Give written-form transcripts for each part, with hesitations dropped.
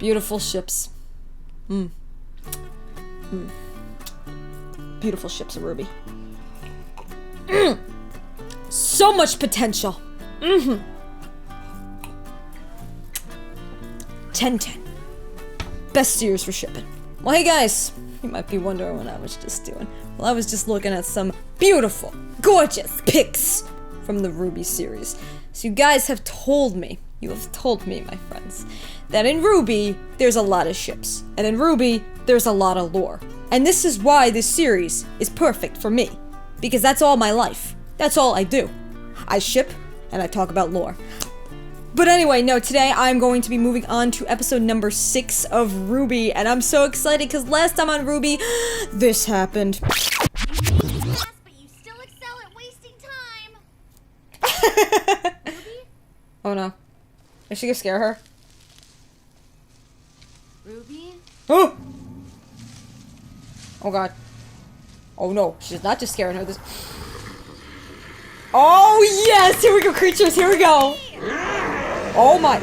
Beautiful ships. Beautiful ships of RWBY. So much potential. 10/10. Best series for shipping. Well, hey guys, you might be wondering what I was just doing. Well, I was just looking at some beautiful, gorgeous pics from the RWBY series. So you guys have told me, my friends, that in RWBY, there's a lot of ships. And in RWBY, there's a lot of lore. And this is why this series is perfect for me. Because that's all my life. That's all I do. I ship, and I talk about lore. But anyway, no, today I'm going to be moving on to episode number 6 of RWBY, and I'm so excited because last time on RWBY, this happened. But you still excel at wasting time. RWBY? Oh no. Is she gonna scare her? RWBY? Oh! Oh god. Oh no, she's not just scaring her. This. Oh yes! Here we go, creatures, here we go! Oh my.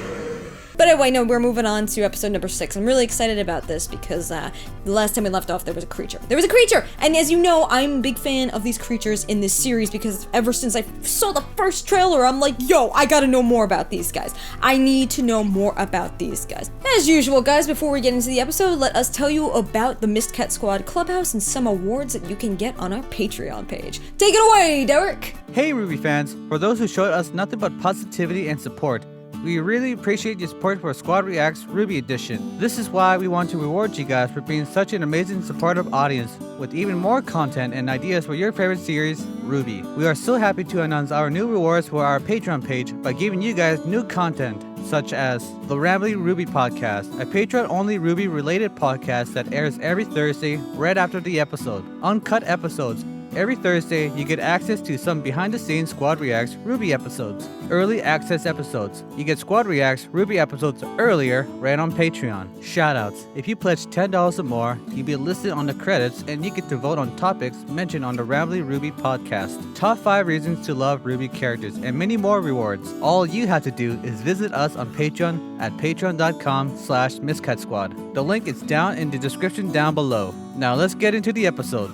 But anyway, no, we're moving on to episode number 6. I'm really excited about this because the last time we left off, there was a creature. There was a creature! And as you know, I'm a big fan of these creatures in this series because ever since I saw the first trailer, I'm like, yo, I gotta know more about these guys. I need to know more about these guys. As usual, guys, before we get into the episode, let us tell you about the Miscat Squad Clubhouse and some awards that you can get on our Patreon page. Take it away, Derek! Hey RWBY fans, for those who showed us nothing but positivity and support, we really appreciate your support for Squad Reacts RWBY Edition. This is why we want to reward you guys for being such an amazing supportive audience with even more content and ideas for your favorite series, RWBY. We are so happy to announce our new rewards for our Patreon page by giving you guys new content such as the RWBY podcast, a Patreon-only RWBY related podcast that airs every Thursday right after the episode. Uncut episodes. Every Thursday, you get access to some behind-the-scenes Squad Reacts RWBY episodes. Early access episodes. You get Squad Reacts RWBY episodes earlier right on Patreon. Shoutouts. If you pledge $10 or more, you'll be listed on the credits and you get to vote on topics mentioned on the RWBY podcast. Top 5 reasons to love RWBY characters and many more rewards. All you have to do is visit us on Patreon at patreon.com/MiscatSquad. The link is down in the description down below. Now let's get into the episode.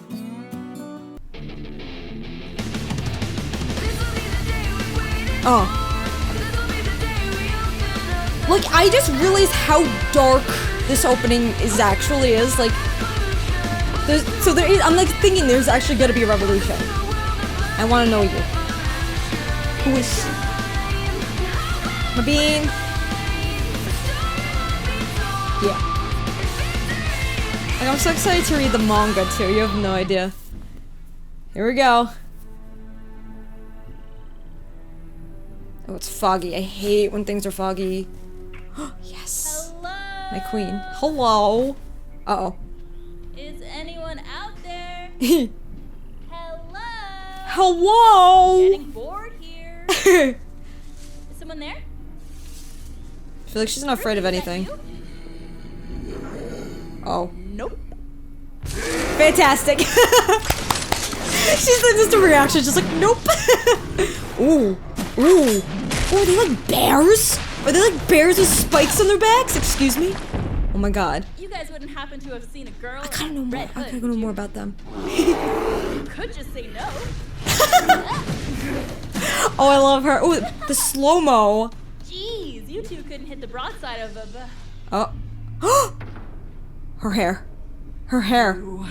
Oh. Like, I just realized how dark this opening actually is. Like, I'm like thinking there's actually gonna be a revolution. I wanna know you. Who is she? Mabine? Yeah. Like, I'm so excited to read the manga too, you have no idea. Here we go. Oh, it's foggy. I hate when things are foggy. Yes. Hello. My queen. Hello. Uh-oh. Is anyone out there? Hello. Hello. Getting bored here. Is someone there? I feel like she's not afraid of anything. Oh. Nope. Fantastic. She's like just a reaction, just like nope. Ooh. Ooh. Oh, are they like bears? Are they like bears with spikes on their backs? Excuse me? Oh my god. You guys wouldn't happen to have seen a girl I gotta know more. I gotta know more about them. You could just say no. Oh, I love her. Oh, the slow-mo. Jeez, you two couldn't hit the broadside of a... Oh. Her hair. Her hair. Oh,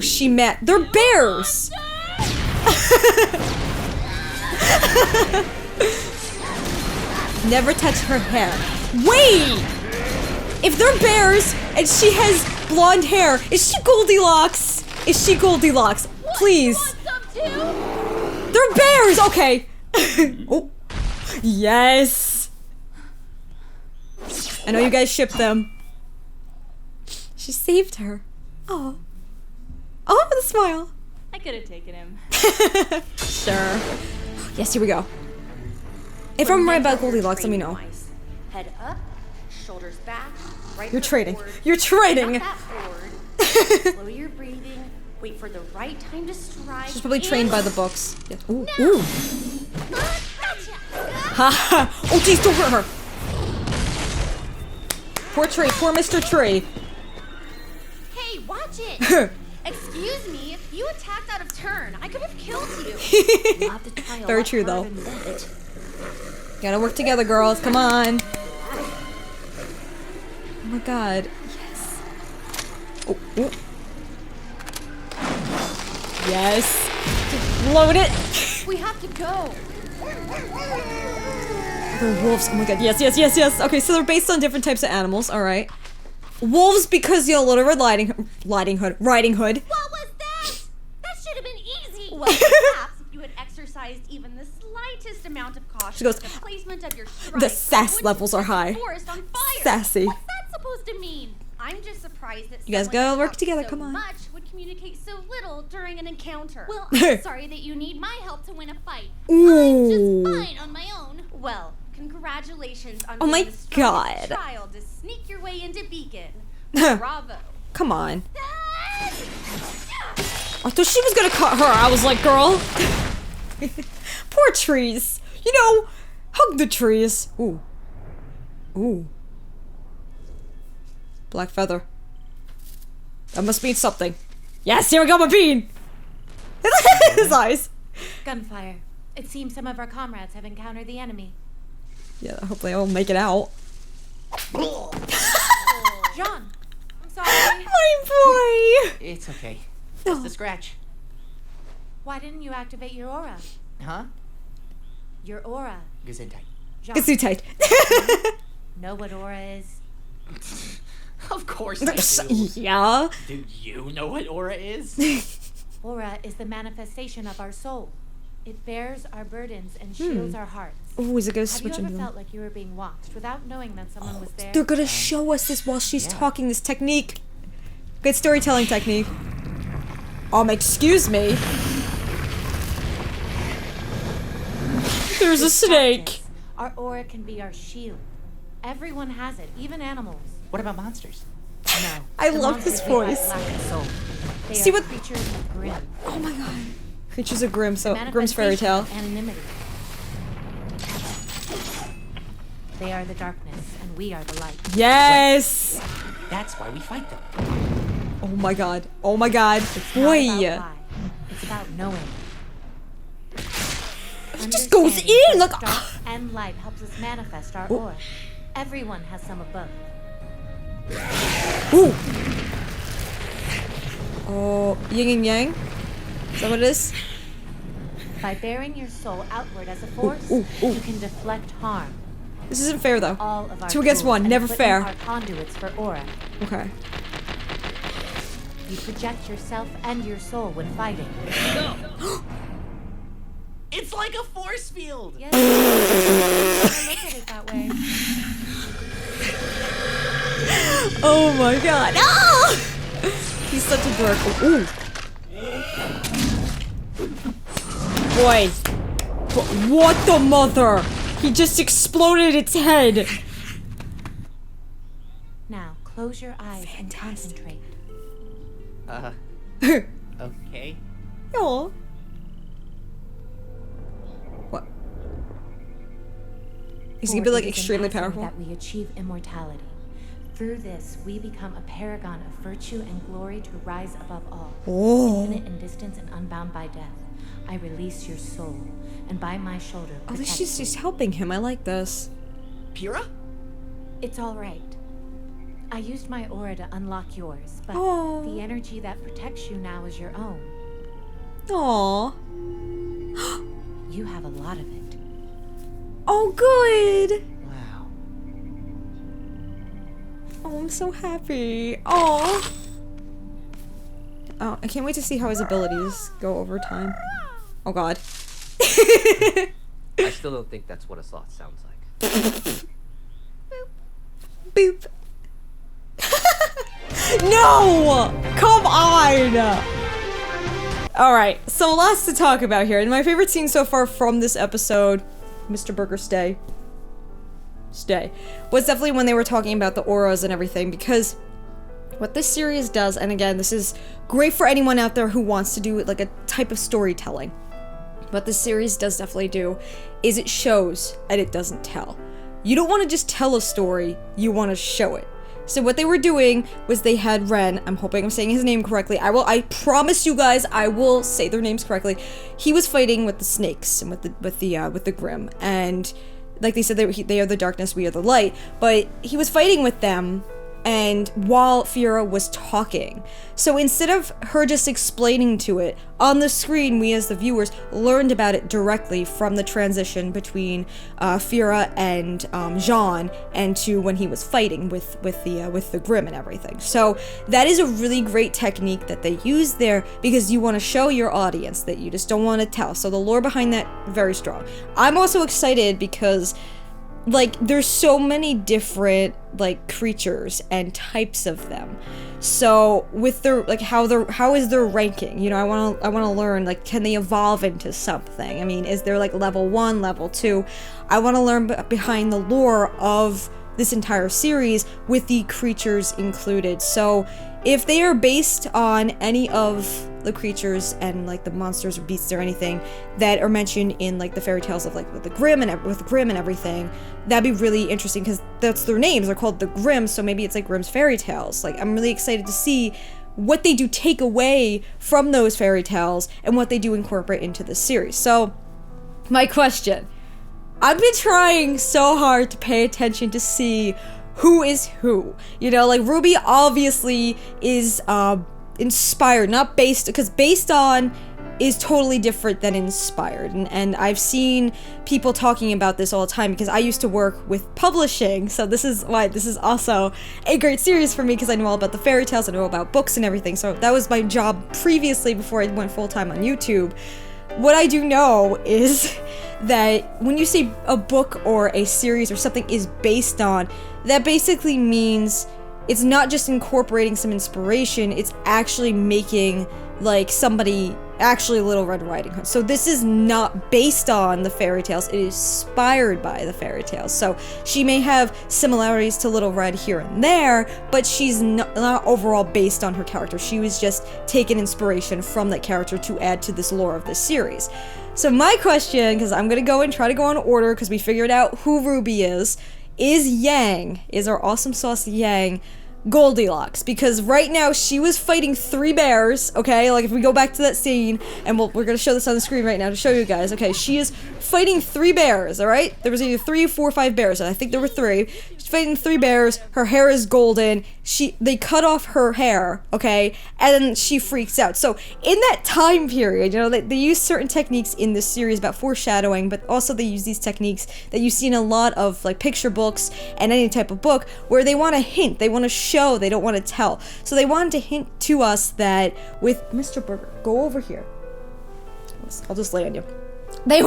she met. They're bears! Never touch her hair. Wait! If they're bears and she has blonde hair, is she Goldilocks? Is she Goldilocks? Please. They're bears! Okay. Oh. Yes. I know you guys ship them. She saved her. Oh. Oh, the smile. I could have taken him. Sure. Yes, here we go. If I'm right about Goldilocks, let me know. Head up, shoulders back, right. You're trading. You're trading. Not that forward. Slow your breathing. Wait for the right time to strike. She's probably trained by the books. Yeah. Ooh. No. Ooh. Gotcha. Ha ha. Oh, geez, don't hurt her. Poor tree. Poor Mr. Tree. Hey, watch it! Excuse me, if you attacked out of turn, I could have killed you. You'll have to try a Very lot true, though. harder than that. Gotta work together, girls. Come on. Oh my god. Yes. Oh, oh. Yes. Load it. We have to go. The wolves. Oh my god. Yes, yes, yes, yes. Okay, so they're based on different types of animals. All right. Wolves because, you know, Little Red Riding Hood. What was that? That should have been easy. Well, perhaps if you had exercised even the slightest amount of caution She goes, with the placement of your the strike, sass wouldn't levels are set the high. forest on fire. Sassy. What's that supposed to mean? I'm just surprised that You guys someone gotta who work talks together, so come on. much would communicate so little during an encounter. Well, I'm sorry that you need my help to win a fight. Ooh. I'm just fine on my own. Well, congratulations on Oh my being the strongest God. child to sneak your way into Beacon. Bravo. Come on. I thought she was gonna cut her. I was like, girl. Poor trees. You know, hug the trees. Ooh. Ooh. Black feather. That must mean something. Yes, here we go, my bean. His eyes. Gunfire. It seems some of our comrades have encountered the enemy. Yeah, hopefully I'll make it out. John, I'm sorry. My boy. It's okay. Just a scratch. Why didn't you activate your aura? Huh? Your aura. Gesundheit. John, It's too tight. know what aura is? Of course I do. Yeah. Do you know what aura is? Aura is the manifestation of our soul. It bears our burdens and shields our hearts. Oh, is it gonna Have switch you ever into them? felt like you were being watched without knowing that someone was there? They're gonna show us this while she's yeah. talking, this technique. Good storytelling technique. Excuse me. There's a With snake. practice, our aura can be our shield. Everyone has it, even animals. What about monsters? No. I the love monsters his we fight voice. lack a soul. They See are what- creatures of grim. Oh my god. Creatures of Grimm, so The Grimm's fairy tale. manifestation of anonymity. They are the darkness, and we are the light. Yes! That's why we fight them. Oh my god. Oh my god. It's not Boy. about why. It's about knowing. It just goes Understanding in both like. dark and light helps us manifest our aura. Everyone has some of both. Ooh. Oh, yin and yang? Is that what it is? By bearing your soul outward as a force, ooh. you can deflect harm. This isn't fair though. All of our 2 against tools 1, and never equipment fair. are conduits for aura. Okay. You project yourself and your soul when fighting. It's like a force field. Yes, I look at it that way. Oh my god. Ah! He's such a dork. Ooh. Boy. What the mother? He just exploded its head. Now, close your eyes and concentrate. Okay. Aw. What? Is he gonna be For like it is in extremely passing powerful? that we achieve immortality. Through this, we become a paragon of virtue and glory to rise above all. Oh. Infinite in distance and unbound by death. I release your soul, and by my shoulder At least protect she's you. just helping him. I like this. Pyrrha? It's all right. I used my aura to unlock yours, but Aw. the energy that protects you now is your own. Aw. You have a lot of it. Oh, good. Wow. Oh, I'm so happy. Oh. Oh, I can't wait to see how his abilities go over time. Oh god. I still don't think that's what a sloth sounds like. Boop. No! Come on! Alright, so lots to talk about here. And my favorite scene so far from this episode, Mr. Burger Stay, was definitely when they were talking about the auras and everything, because what this series does, and again, this is great for anyone out there who wants to do like a type of storytelling. What this series does definitely do is it shows and it doesn't tell. You don't want to just tell a story, you want to show it. So what they were doing was they had Ren, I'm hoping I'm saying his name correctly. I promise you guys I will say their names correctly. He was fighting with the snakes and with the Grimm, and like they said, they are the darkness, we are the light. But he was fighting with them, and while Fiora was talking. So instead of her just explaining to it, on the screen, we as the viewers learned about it directly from the transition between Fiora and Jean, and to when he was fighting with the Grimm and everything. So that is a really great technique that they use there, because you want to show your audience that you just don't want to tell. So the lore behind that, very strong. I'm also excited because like there's so many different like creatures and types of them. So with their like how is their ranking? You know, I want to learn, like, can they evolve into something? I mean, is there like level 1, level 2? I want to learn behind the lore of this entire series with the creatures included. So if they are based on any of the creatures and like the monsters or beasts or anything that are mentioned in like the fairy tales of like with the Grimm and everything, that'd be really interesting, because that's their names. They're called the Grimm, so maybe it's like Grimm's fairy tales. Like, I'm really excited to see what they do take away from those fairy tales and what they do incorporate into the series. So my question, I've been trying so hard to pay attention to see who is who. You know, like RWBY obviously is inspired, not based, because based on is totally different than inspired. And I've seen people talking about this all the time, because I used to work with publishing, so this is why this is also a great series for me, because I know all about the fairy tales, I know about books and everything. So that was my job previously before I went full-time on YouTube. What I do know is that when you say a book or a series or something is based on, that basically means it's not just incorporating some inspiration, it's actually making like somebody actually Little Red Riding Hood. So this is not based on the fairy tales, it is inspired by the fairy tales. So she may have similarities to Little Red here and there, but she's not overall based on her character. She was just taking inspiration from that character to add to this lore of this series. So my question, because I'm gonna go and try to go in order, because we figured out who RWBY is Yang, is our awesome sauce Yang, Goldilocks? Because right now she was fighting 3 bears, okay? Like if we go back to that scene, and we're gonna show this on the screen right now to show you guys, okay? She is fighting 3 bears, alright? There was either 3, 4, 5 bears, and I think there were 3. She's fighting 3 bears, her hair is golden, they cut off her hair, okay? And then she freaks out. So in that time period, you know, they use certain techniques in this series about foreshadowing, but also they use these techniques that you see in a lot of like picture books and any type of book, where they want to hint, they want to show, they don't want to tell. So they wanted to hint to us that with Mr. Burger, go over here. I'll just lay on you. They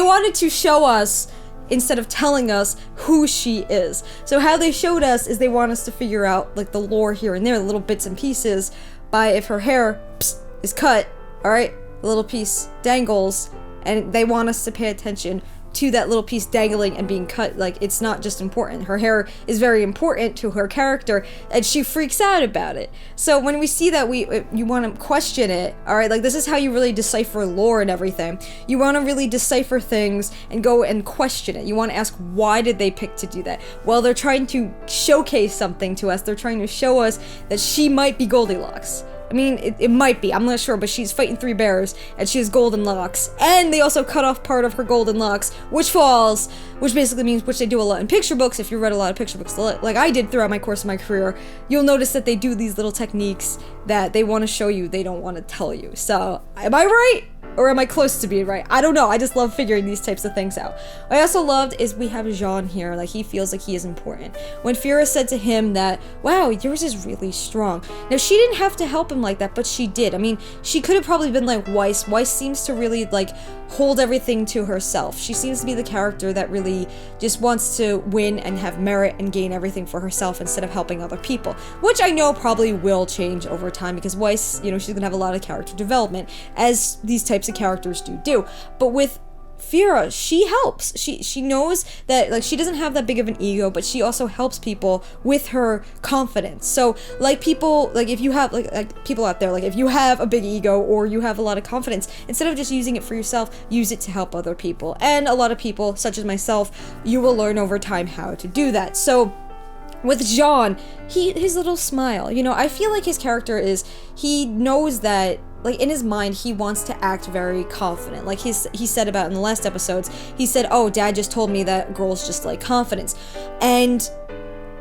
wanted to show us, instead of telling us, who she is. So how they showed us is they want us to figure out like the lore here and there, the little bits and pieces, by if her hair is cut, alright, the little piece dangles, and they want us to pay attention to that little piece dangling and being cut. Like, it's not just important. Her hair is very important to her character, and she freaks out about it. So when we see that, you want to question it, alright? Like, this is how you really decipher lore and everything. You want to really decipher things and go and question it. You want to ask, why did they pick to do that? Well, they're trying to showcase something to us. They're trying to show us that she might be Goldilocks. I mean, it might be, I'm not sure, but she's fighting 3 bears, and she has golden locks, and they also cut off part of her golden locks, which falls, which basically means, which they do a lot in picture books. If you read a lot of picture books, like I did throughout my course of my career, you'll notice that they do these little techniques that they want to show you, they don't want to tell you. So, am I right? Or am I close to being right? I don't know. I just love figuring these types of things out. What I also loved is we have Jean here. Like, he feels like he is important. When Fiora said to him that, wow, yours is really strong. Now, she didn't have to help him like that, but she did. I mean, she could have probably been like Weiss. Weiss seems to really, like, hold everything to herself. She seems to be the character that really just wants to win and have merit and gain everything for herself instead of helping other people. Which I know probably will change over time, because Weiss, you know, she's gonna have a lot of character development, as these types of characters do. But with Fiora, she helps. She knows that, like, she doesn't have that big of an ego, but she also helps people with her confidence. So, like, people, like, if you have, like people out there, like, if you have a big ego or you have a lot of confidence, instead of just using it for yourself, use it to help other people. And a lot of people, such as myself, you will learn over time how to do that. So, with Jean, his little smile, you know, I feel like his character is, he knows that, like, in his mind, he wants to act very confident. Like he said about in the last episodes, he said, oh, Dad just told me that girls just like confidence. And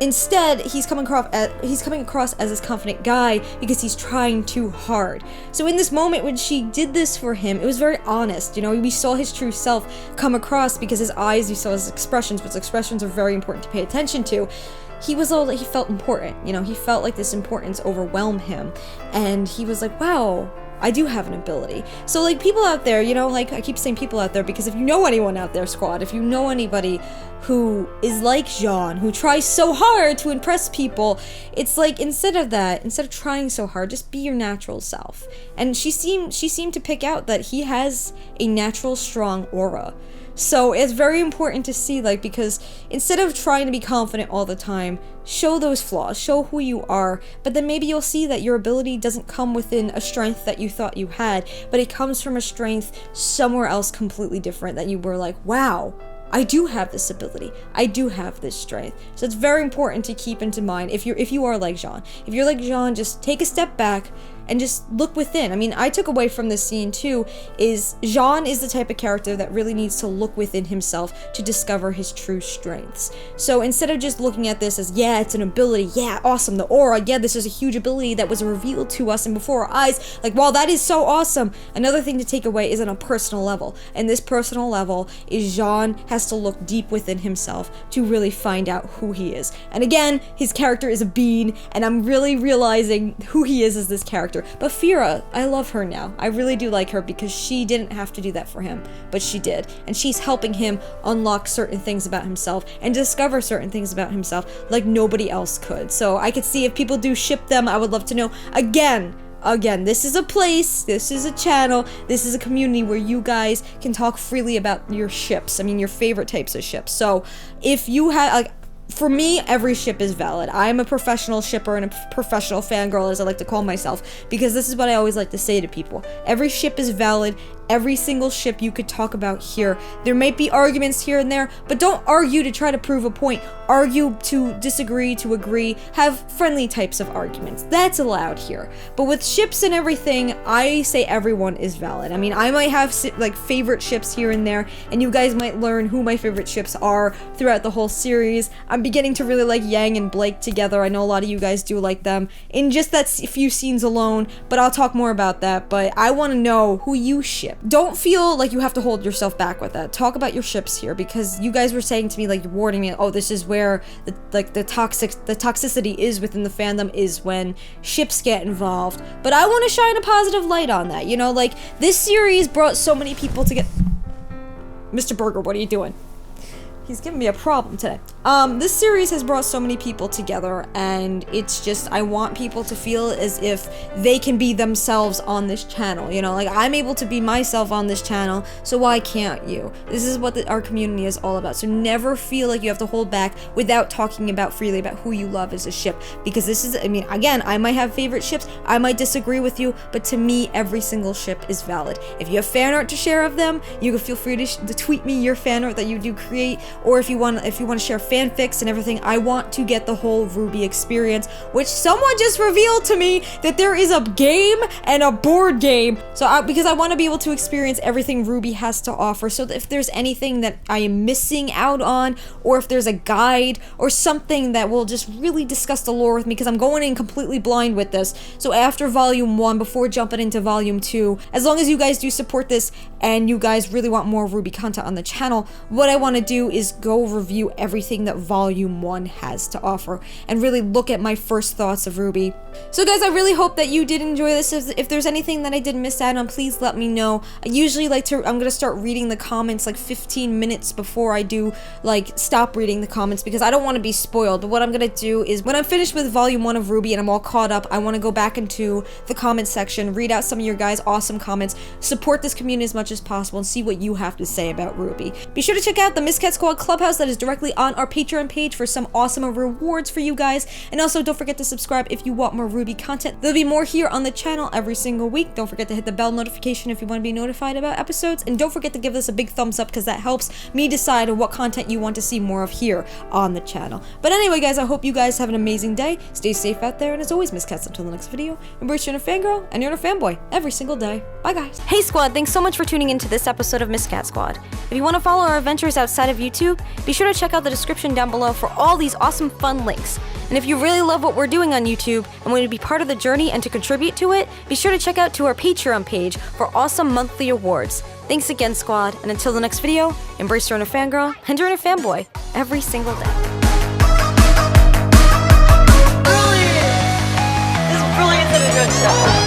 instead, he's coming across as this confident guy because he's trying too hard. So in this moment when she did this for him, it was very honest. You know, we saw his true self come across because his eyes, you saw his expressions, which expressions are very important to pay attention to. He felt important, you know, he felt like this importance overwhelmed him. And he was like, wow, I do have an ability. So like people out there, you know, like I keep saying people out there because if you know anyone out there, squad, if you know anybody who is like Jean, who tries so hard to impress people, it's like instead of trying so hard, just be your natural self. And she seemed to pick out that he has a natural strong aura. So it's very important to see, like, because instead of trying to be confident all the time, show those flaws, show who you are, but then maybe you'll see that your ability doesn't come within a strength that you thought you had, but it comes from a strength somewhere else completely different that you were like, wow, I do have this ability. I do have this strength. So it's very important to keep into mind if you are like Jean. If you're like Jean, just take a step back and just look within. I mean, I took away from this scene too, is Jean is the type of character that really needs to look within himself to discover his true strengths. So instead of just looking at this as, yeah, it's an ability, yeah, awesome, the aura, yeah, this is a huge ability that was revealed to us and before our eyes, like, wow, that is so awesome. Another thing to take away is on a personal level. And this personal level is Jean has to look deep within himself to really find out who he is. And again, his character is a bean, and I'm really realizing who he is as this character. But Fira, I love her now. I really do like her because she didn't have to do that for him, but she did. And she's helping him unlock certain things about himself and discover certain things about himself like nobody else could. So I could see if people do ship them, I would love to know. Again, this is a place, this is a channel, this is a community where you guys can talk freely about your ships. I mean, your favorite types of ships. So if you have, like, for me, every ship is valid. I'm a professional shipper and a professional fangirl, as I like to call myself, because this is what I always like to say to people. Every ship is valid. Every single ship you could talk about here. There might be arguments here and there, but don't argue to try to prove a point. Argue to disagree, to agree. Have friendly types of arguments. That's allowed here. But with ships and everything, I say everyone is valid. I mean, I might have like favorite ships here and there, and you guys might learn who my favorite ships are throughout the whole series. I'm beginning to really like Yang and Blake together. I know a lot of you guys do like them in just that few scenes alone, but I'll talk more about that. But I want to know who you ship. Don't feel like you have to hold yourself back with that. Talk about your ships here, because you guys were saying to me, like, you're warning me, oh, this is where the toxicity is within the fandom, is when ships get involved. But I want to shine a positive light on that. You know, like, this series brought so many people together. Mr. Burger, what are you doing? He's giving me a problem today. This series has brought so many people together, and it's just, I want people to feel as if they can be themselves on this channel, you know, like, I'm able to be myself on this channel, so why can't you? This is what our community is all about, so never feel like you have to hold back without talking about freely about who you love as a ship, because this is, I mean, again, I might have favorite ships, I might disagree with you, but to me, every single ship is valid. If you have fan art to share of them, you can feel free to tweet me your fan art that you do create, or if you want to share fanfics and everything. I want to get the whole RWBY experience, which someone just revealed to me that there is a game and a board game. So because I want to be able to experience everything RWBY has to offer, so that if there's anything that I am missing out on, or if there's a guide or something that will just really discuss the lore with me, because I'm going in completely blind with this. So after volume 1, before jumping into volume 2, as long as you guys do support this and you guys really want more RWBY content on the channel, what I want to do is go review everything that volume 1 has to offer and really look at my first thoughts of RWBY. So guys, I really hope that you did enjoy this. If there's anything that I did miss out on, please let me know. I usually like to, I'm gonna start reading the comments like 15 minutes before I do like stop reading the comments, because I don't want to be spoiled. But what I'm gonna do is when I'm finished with volume 1 of RWBY and I'm all caught up, I want to go back into the comment section, read out some of your guys' awesome comments, support this community as much as possible, and see what you have to say about RWBY. Be sure to check out the Miscat Squad Squad Clubhouse that is directly on our Patreon page for some awesome rewards for you guys. And also, don't forget to subscribe if you want more RWBY content. There'll be more here on the channel every single week. Don't forget to hit the bell notification if you want to be notified about episodes. And don't forget to give us a big thumbs up because that helps me decide what content you want to see more of here on the channel. But anyway, guys, I hope you guys have an amazing day. Stay safe out there. And as always, Miscat, until the next video, embrace your inner fangirl and your inner fanboy every single day. Bye, guys. Hey, Squad, thanks so much for tuning into this episode of Miscat Squad. If you want to follow our adventures outside of YouTube, be sure to check out the description down below for all these awesome fun links. And if you really love what we're doing on YouTube and want to be part of the journey and to contribute to it, be sure to check out our Patreon page for awesome monthly awards. Thanks again, Squad, and until the next video, embrace your inner fangirl and your inner fanboy every single day. Brilliant! This brilliant is a good show.